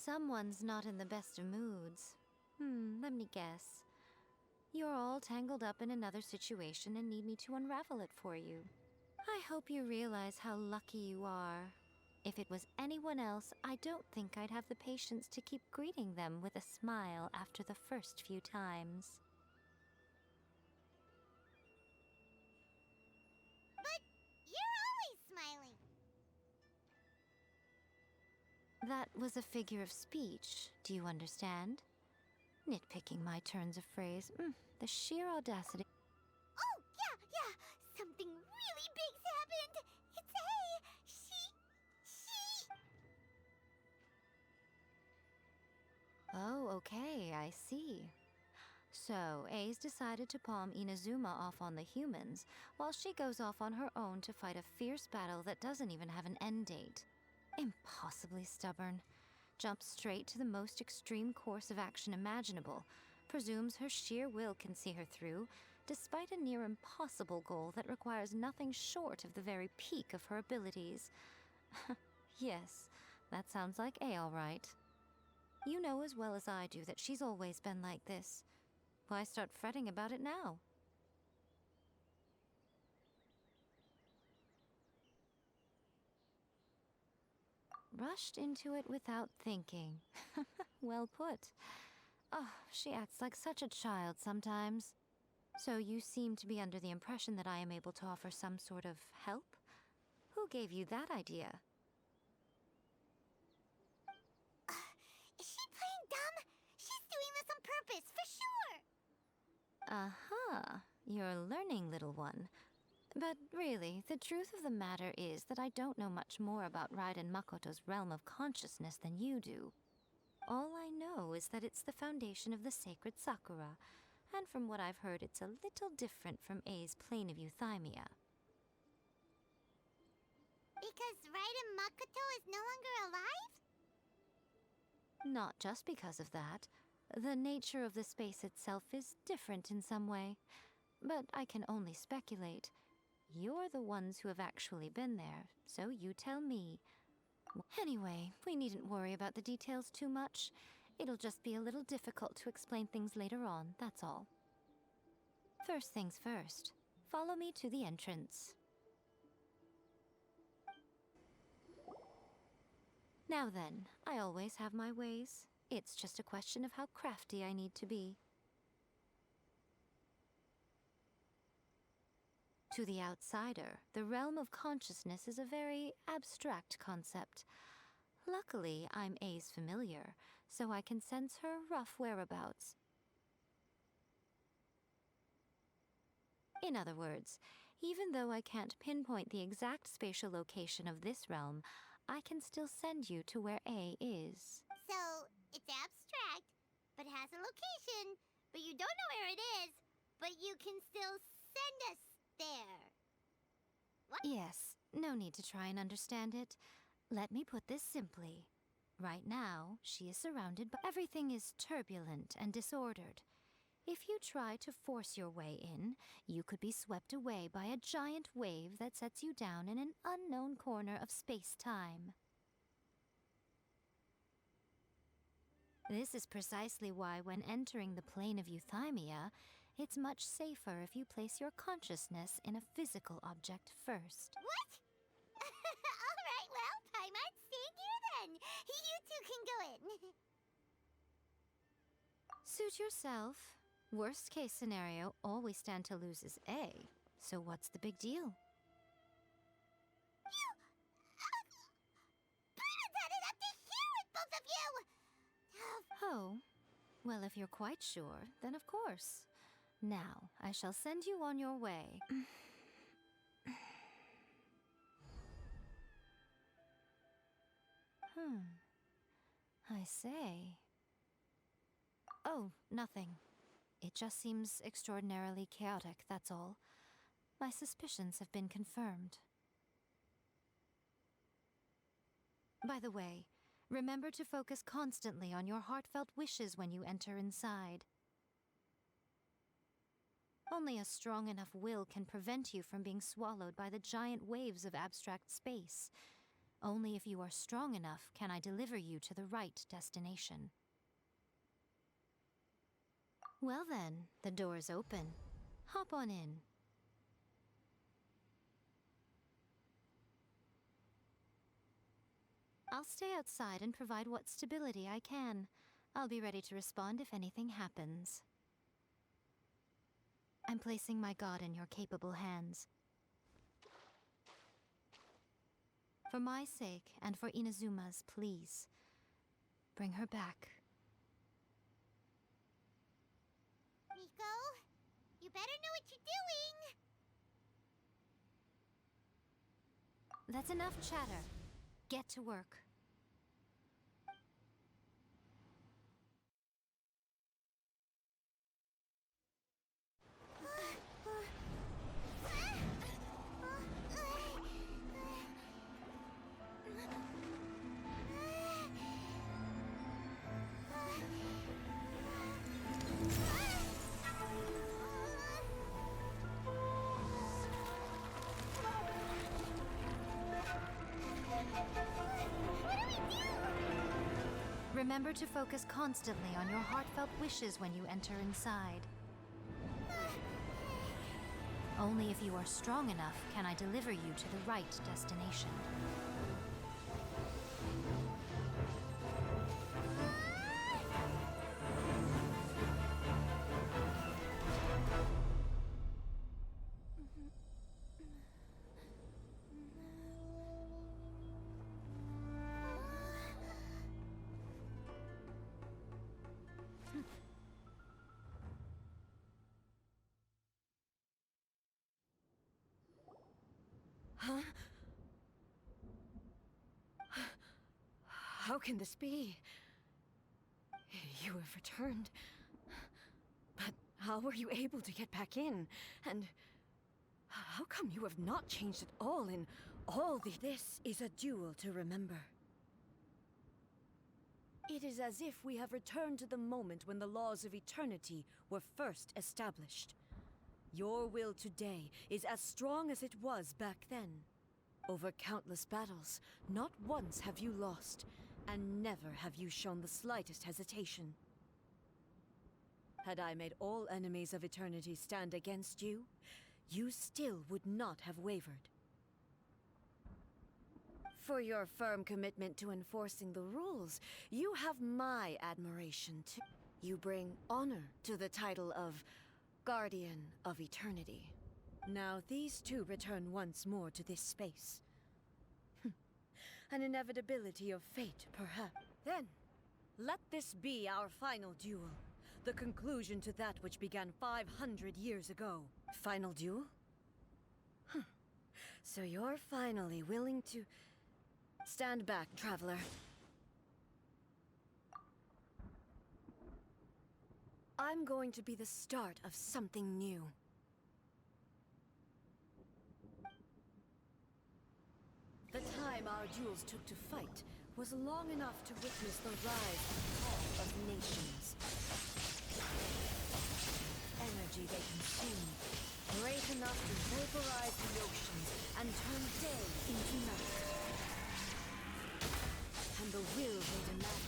Someone's not in the best of moods. Let me guess. You're all tangled up in another situation and need me to unravel it for you. I hope you realize how lucky you are. If it was anyone else, I don't think I'd have the patience to keep greeting them with a smile after the first few times. But you're always smiling. That was a figure of speech, do you understand? Nitpicking my turns of phrase. The sheer audacity. Oh, yeah. Something really big's happened. It's A. She... Oh, okay, I see. So, A's decided to palm Inazuma off on the humans, while she goes off on her own to fight a fierce battle that doesn't even have an end date. Impossibly stubborn. Jumps straight to the most extreme course of action imaginable, presumes her sheer will can see her through, despite a near impossible goal that requires nothing short of the very peak of her abilities. Yes, that sounds like A all right. You know as well as I do that she's always been like this. Why start fretting about it now? Rushed into it without thinking. Well put. Oh, she acts like such a child sometimes. So you seem to be under the impression that I am able to offer some sort of help? Who gave you that idea? Is she playing dumb? She's doing this on purpose, for sure. Aha, you're learning, little one. But really, the truth of the matter is that I don't know much more about Raiden Makoto's realm of consciousness than you do. All I know is that it's the foundation of the sacred Sakura, and from what I've heard, it's a little different from A's plane of euthymia. Because Raiden Makoto is no longer alive? Not just because of that. The nature of the space itself is different in some way. But I can only speculate. You're the ones who have actually been there, so you tell me. Anyway, we needn't worry about the details too much. It'll just be a little difficult to explain things later on, that's all. First things first, follow me to the entrance. Now then, I always have my ways. It's just a question of how crafty I need to be. To the outsider, the realm of consciousness is a very abstract concept. Luckily, I'm A's familiar, so I can sense her rough whereabouts. In other words, even though I can't pinpoint the exact spatial location of this realm, I can still send you to where A is. So, it's abstract, but has a location, but you don't know where it is, but you can still send us there. What? Yes, no need to try and understand it. Let me put this simply. Right now, she is surrounded by... Everything is turbulent and disordered. If you try to force your way in, you could be swept away by a giant wave that sets you down in an unknown corner of space-time. This is precisely why when entering the plane of euthymia, it's much safer if you place your consciousness in a physical object first. What? Alright, well, I might stay here then. You two can go in. Suit yourself. Worst case scenario, all we stand to lose is A. So what's the big deal? You... Paradise it up to here with both of you! Oh, well, if you're quite sure, then of course. Now, I shall send you on your way. I say... Oh, nothing. It just seems extraordinarily chaotic, that's all. My suspicions have been confirmed. By the way, remember to focus constantly on your heartfelt wishes when you enter inside. Only a strong enough will can prevent you from being swallowed by the giant waves of abstract space. Only if you are strong enough can I deliver you to the right destination. Well then, the door's open. Hop on in. I'll stay outside and provide what stability I can. I'll be ready to respond if anything happens. I'm placing my god in your capable hands. For my sake, and for Inazuma's, please, bring her back. Miko, you better know what you're doing! That's enough chatter. Get to work. Remember to focus constantly on your heartfelt wishes when you enter inside. Only if you are strong enough can I deliver you to the right destination. Huh? How can this be? You have returned. But how were you able to get back in? And how come you have not changed at all in all the... This is a duel to remember. It is as if we have returned to the moment when the laws of eternity were first established. Your will today is as strong as it was back then. Over countless battles, not once have you lost, and never have you shown the slightest hesitation. Had I made all enemies of eternity stand against you, you still would not have wavered. For your firm commitment to enforcing the rules, you have my admiration too. You bring honor to the title of Guardian of Eternity. Now these two return once more to this space. An inevitability of fate, perhaps. Then, let this be our final duel. The conclusion to that which began 500 years ago. Final duel? So you're finally willing to... Stand back, traveler. I'm going to be the start of something new. The time our duels took to fight was long enough to witness the rise and fall of nations. Energy they consume, great enough to vaporize the oceans and turn day into night. And the will they demand,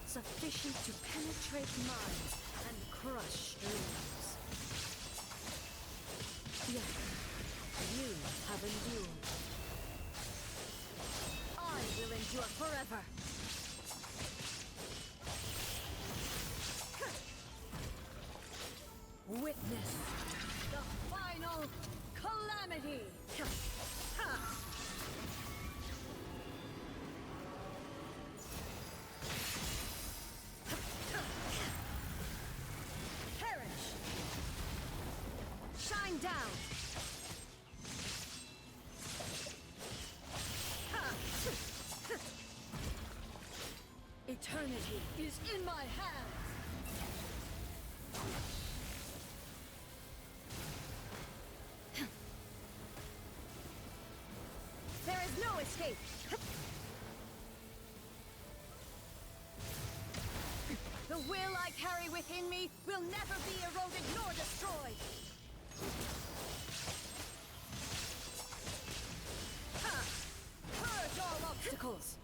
sufficient to penetrate minds and crush dreams. Yet, you have endured. I will endure forever. Witness the final calamity. Perish. Shine down. Eternity is in my hands! There is no escape! The will I carry within me will never be eroded nor destroyed! Purge all obstacles!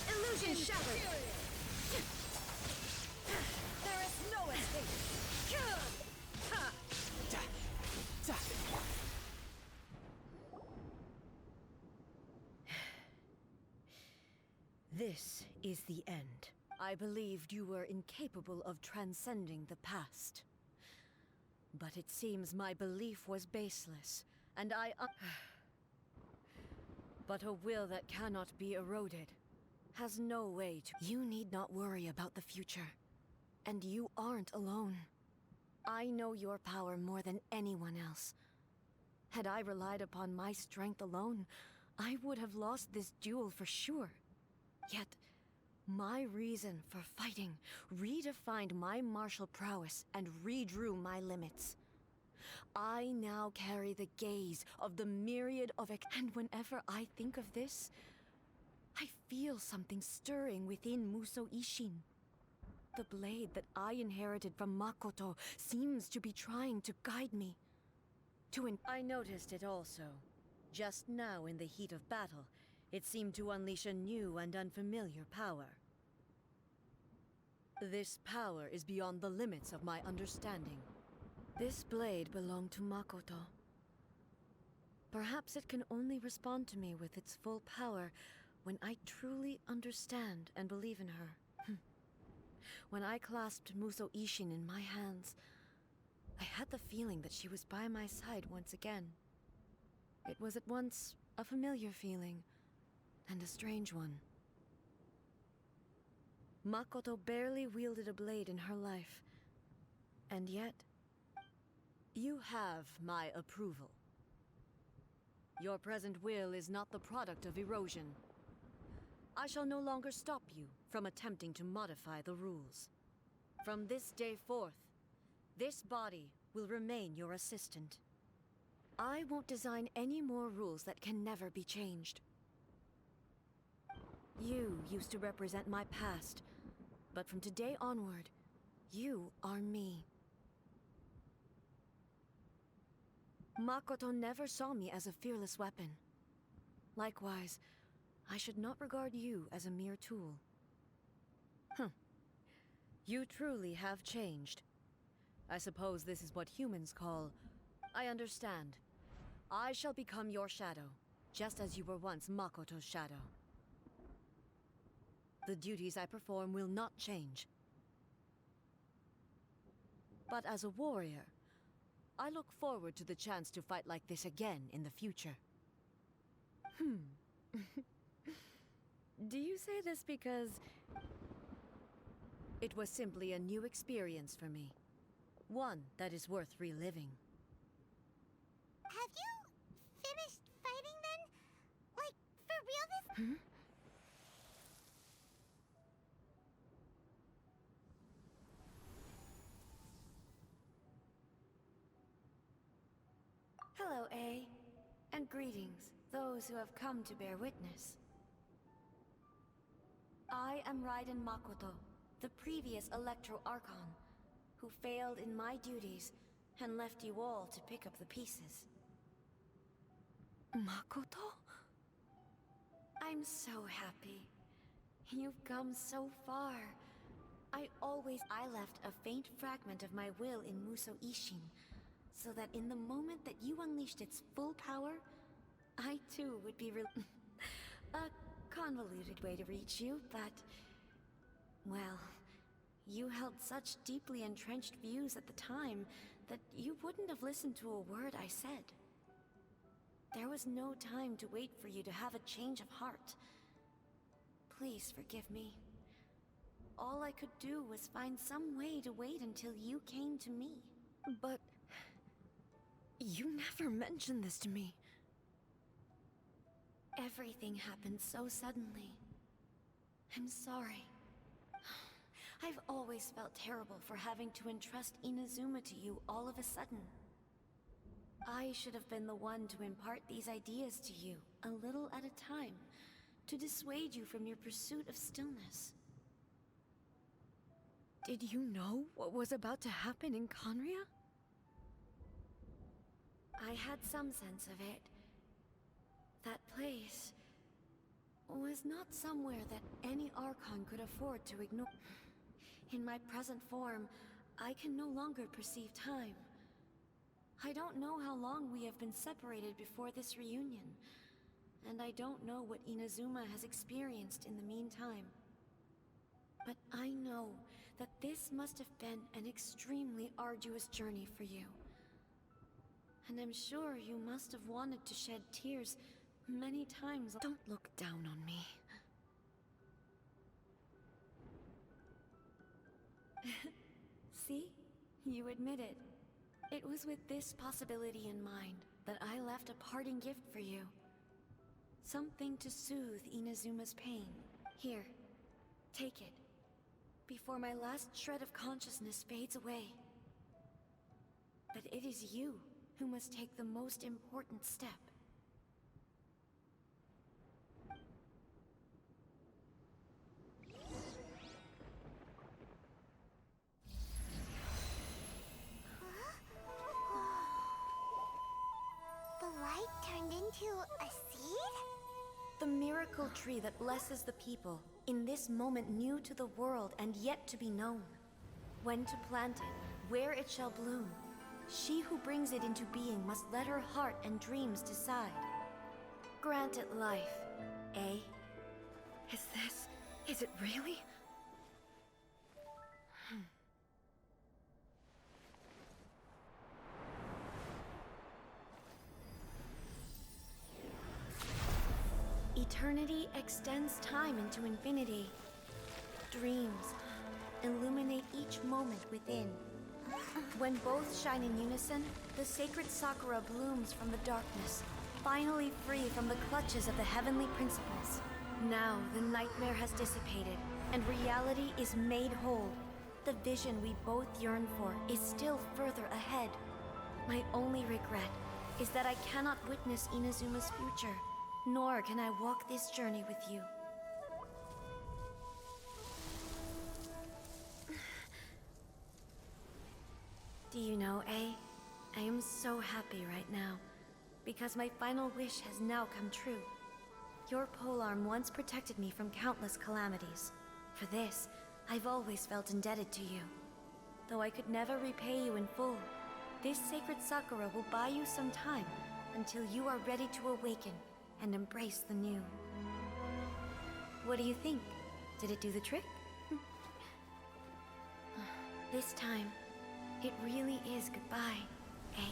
Illusion shattered! There is no escape! This is the end. I believed you were incapable of transcending the past. But it seems my belief was baseless, and but a will that cannot be eroded has no way to... You need not worry about the future. And you aren't alone. I know your power more than anyone else. Had I relied upon my strength alone, I would have lost this duel for sure. Yet, my reason for fighting redefined my martial prowess and redrew my limits. I now carry the gaze of the myriad of and whenever I think of this, I feel something stirring within Musou Ishin. The blade that I inherited from Makoto seems to be trying to guide me. I noticed it also. Just now in the heat of battle, it seemed to unleash a new and unfamiliar power. This power is beyond the limits of my understanding. This blade belonged to Makoto. Perhaps it can only respond to me with its full power when I truly understand and believe in her. When I clasped Musou Ishin in my hands, I had the feeling that she was by my side once again. It was at once a familiar feeling and a strange one. Makoto barely wielded a blade in her life, and yet, you have my approval. Your present will is not the product of erosion. I shall no longer stop you from attempting to modify the rules. From this day forth, this body will remain your assistant. I won't design any more rules that can never be changed. You used to represent my past, but from today onward, you are me. Makoto never saw me as a fearless weapon. Likewise, I should not regard you as a mere tool. You truly have changed. I suppose this is what humans call... I understand. I shall become your shadow, just as you were once Makoto's shadow. The duties I perform will not change. But as a warrior, I look forward to the chance to fight like this again in the future. Do you say this because... It was simply a new experience for me. One that is worth reliving. Have you finished fighting then? Like, for real this? Hello, A. And greetings, those who have come to bear witness. I am Raiden Makoto, the previous Electro Archon, who failed in my duties and left you all to pick up the pieces. Makoto? I'm so happy. You've come so far. I left a faint fragment of my will in Musou Ishin, so that in the moment that you unleashed its full power, I too would be a convoluted way to reach you, but... Well, you held such deeply entrenched views at the time that you wouldn't have listened to a word I said. There was no time to wait for you to have a change of heart. Please forgive me. All I could do was find some way to wait until you came to me. But... you never mentioned this to me. Everything happened so suddenly. I'm sorry. I've always felt terrible for having to entrust Inazuma to you all of a sudden. I should have been the one to impart these ideas to you, a little at a time, to dissuade you from your pursuit of stillness. Did you know what was about to happen in Conria? I had some sense of it. That place was not somewhere that any Archon could afford to ignore. In my present form, I can no longer perceive time. I don't know how long we have been separated before this reunion, and I don't know what Inazuma has experienced in the meantime. But I know that this must have been an extremely arduous journey for you. And I'm sure you must have wanted to shed tears many times. Don't look down on me. See? You admit it. It was with this possibility in mind that I left a parting gift for you. Something to soothe Inazuma's pain. Here, take it. Before my last shred of consciousness fades away. But it is you who must take the most important step. The light turned into a seed? The miracle tree that blesses the people, in this moment new to the world and yet to be known. When to plant it, where it shall bloom. She who brings it into being must let her heart and dreams decide. Grant it life, eh? Is it really? Eternity extends time into infinity. Dreams illuminate each moment within. When both shine in unison, the sacred Sakura blooms from the darkness, finally free from the clutches of the heavenly principles. Now the nightmare has dissipated, and reality is made whole. The vision we both yearn for is still further ahead. My only regret is that I cannot witness Inazuma's future. Nor can I walk this journey with you. Do you know, I am so happy right now, because my final wish has now come true. Your polearm once protected me from countless calamities. For this, I've always felt indebted to you. Though I could never repay you in full, this sacred Sakura will buy you some time until you are ready to awaken and embrace the new. What do you think? Did it do the trick? This time, it really is goodbye, eh?